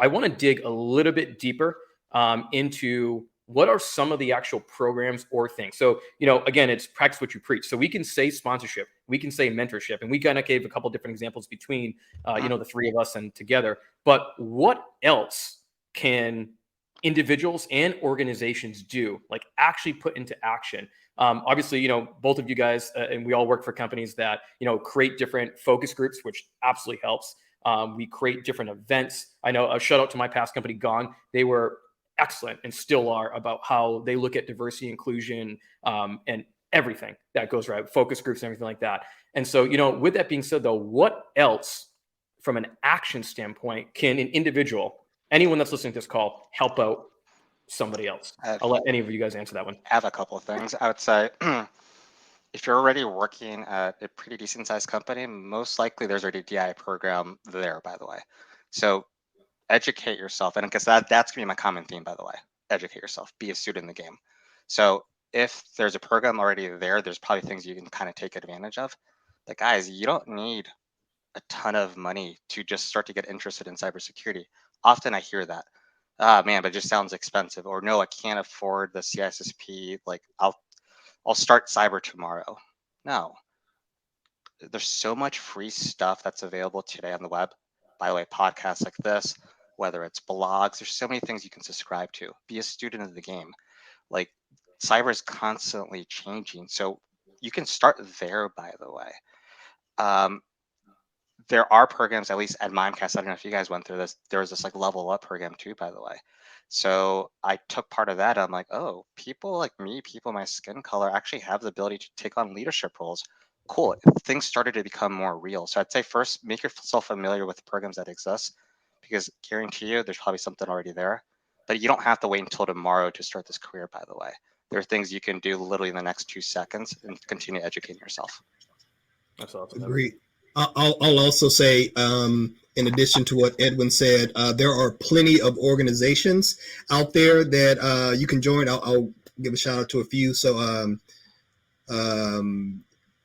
I want to dig a little bit deeper into what are some of the actual programs or things. So, again, it's practice what you preach. So we can say sponsorship, we can say mentorship, and we kind of gave a couple different examples between, the three of us and together. But what else can individuals and organizations do, like actually put into action? Obviously, both of you guys, and we all work for companies that, create different focus groups, which absolutely helps. We create different events. I know a shout out to my past company, Gong. They were excellent and still are about how they look at diversity, inclusion, and everything that goes right, focus groups and everything like that. And so, with that being said, though, what else from an action standpoint can an individual, anyone that's listening to this call, help out somebody else? I'll let any of you guys answer that one. I have a couple of things. I would say if you're already working at a pretty decent sized company, most likely there's already a DI program there, by the way. So educate yourself. And I guess that's going to be my common theme, by the way. Educate yourself, be a student in the game. So if there's a program already there, there's probably things you can kind of take advantage of. But guys, you don't need a ton of money to just start to get interested in cybersecurity. Often I hear that, man, but it just sounds expensive, or no, I can't afford the CISSP. Like I'll start cyber tomorrow. No, there's so much free stuff that's available today on the web. By the way, podcasts like this, whether it's blogs, there's so many things you can subscribe to. Be a student of the game. Like cyber is constantly changing. So you can start there, by the way. There are programs, at least at Mimecast, I don't know if you guys went through this, there was this like level up program too, by the way. So I took part of that. I'm like, oh, people like me, people my skin color actually have the ability to take on leadership roles. Cool. Things started to become more real. So I'd say first, make yourself familiar with the programs that exist, because guarantee you there's probably something already there. But you don't have to wait until tomorrow to start this career, by the way. There are things you can do literally in the next 2 seconds and continue educating yourself. That's awesome. Agreed. I'll also say, in addition to what Edwin said, there are plenty of organizations out there that you can join. I'll give a shout out to a few. So,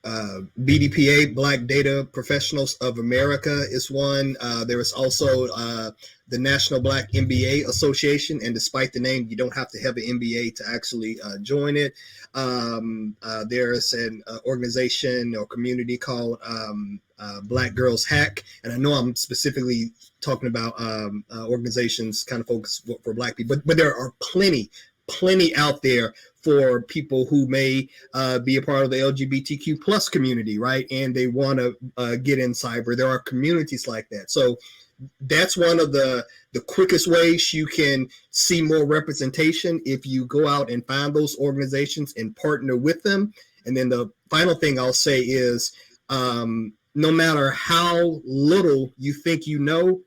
BDPA, Black Data Professionals of America, is one. There is also the National Black MBA Association, and despite the name, you don't have to have an MBA to actually join it. There's an organization or community called Black Girls Hack, and I know I'm specifically talking about organizations kind of focused for Black people, but there are plenty out there for people who may be a part of the LGBTQ plus community, right? And they want to get in cyber. There are communities like that. So that's one of the quickest ways you can see more representation, if you go out and find those organizations and partner with them. And then the final thing I'll say is, no matter how little you think you know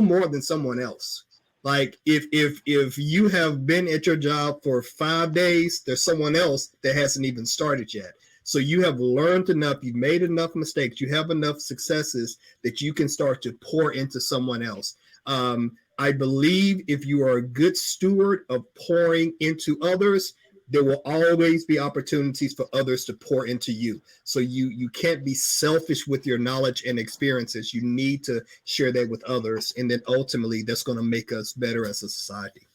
more than someone else. Like if you have been at your job for 5 days, there's someone else that hasn't even started yet. So you have learned enough, you've made enough mistakes, you have enough successes that you can start to pour into someone else. I believe if you are a good steward of pouring into others, there will always be opportunities for others to pour into you. So you can't be selfish with your knowledge and experiences. You need to share that with others. And then ultimately, that's going to make us better as a society.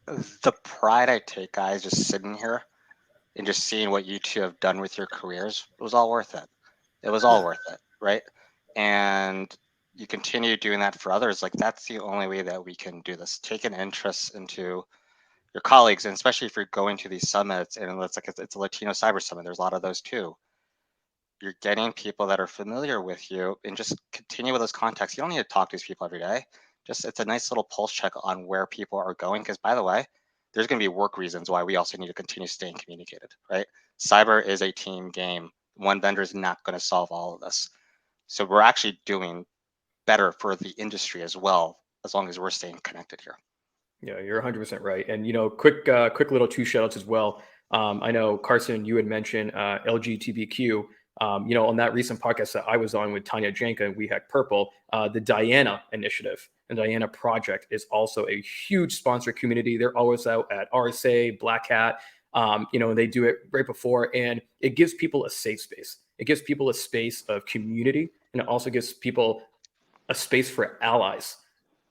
The pride I take, guys, just sitting here and just seeing what you two have done with your careers, it was all worth it. It was all worth it, right? And you continue doing that for others. Like, that's the only way that we can do this. Take an interest into your colleagues, and especially if you're going to these summits, and it's a Latino Cyber Summit, there's a lot of those too. You're getting people that are familiar with you, and just continue with those contacts. You don't need to talk to these people every day. Just, it's a nice little pulse check on where people are going, because by the way, there's going to be work reasons why we also need to continue staying communicated, right? Cyber is a team game. One vendor is not going to solve all of this. So we're actually doing better for the industry as well, as long as we're staying connected here. Yeah, you're 100% right. And, quick little two shout outs as well. I know, Carson, you had mentioned LGBTQ. On that recent podcast that I was on with Tanya Janka and We Hack Purple, the Diana Initiative and Diana Project is also a huge sponsor community. They're always out at RSA, Black Hat, and they do it right before. And it gives people a safe space. It gives people a space of community, and it also gives people a space for allies.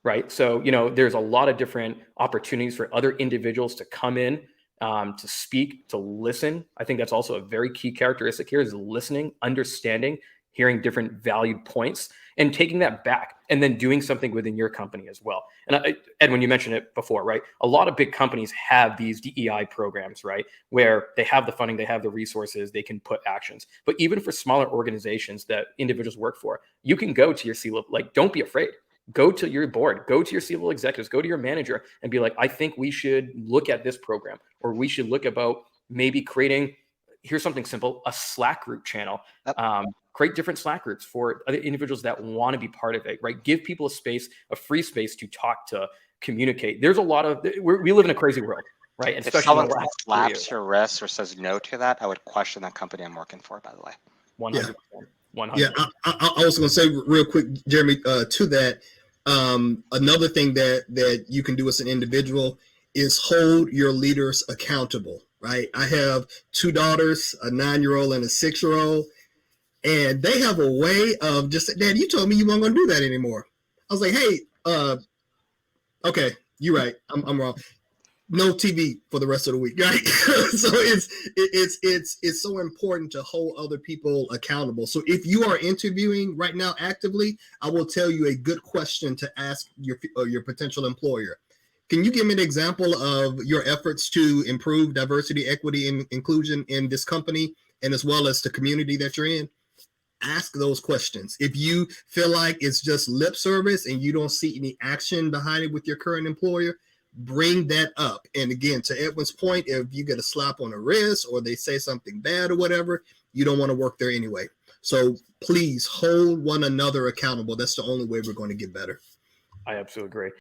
right? So, there's a lot of different opportunities for other individuals to come in, to speak, to listen. I think that's also a very key characteristic here is listening, understanding, hearing different valued points, and taking that back and then doing something within your company as well. And Edwin, you mentioned it before, right? A lot of big companies have these DEI programs, right? Where they have the funding, they have the resources, they can put actions. But even for smaller organizations that individuals work for, you can go to your C-level, like, don't be afraid. Go to your board, go to your C-level executives, go to your manager and be like, I think we should look at this program, or we should look about maybe creating, here's something simple, a Slack group channel. Create different Slack groups for other individuals that want to be part of it, right? Give people a space, a free space to talk, to communicate. There's a lot of, we live in a crazy world, right? And If especially someone slaps your wrist or says no to that, I would question that company I'm working for, by the way. 100%. 100%. Yeah, I was going to say real quick, Jeremy, to that, another thing that you can do as an individual is hold your leaders accountable, right? I have 2 daughters, a 9-year-old and a 6-year-old, and they have a way of just, Dad, you told me you weren't going to do that anymore. I was like, hey, okay, you're right. I'm wrong. No TV for the rest of the week, right? So it's so important to hold other people accountable. So if you are interviewing right now actively, I will tell you a good question to ask your potential employer. Can you give me an example of your efforts to improve diversity, equity, and inclusion in this company, and as well as the community that you're in? Ask those questions. If you feel like it's just lip service and you don't see any action behind it with your current employer, bring that up. And again, to Edwin's point, if you get a slap on the wrist or they say something bad or whatever, you don't want to work there anyway. So please hold one another accountable. That's the only way we're going to get better. I absolutely agree.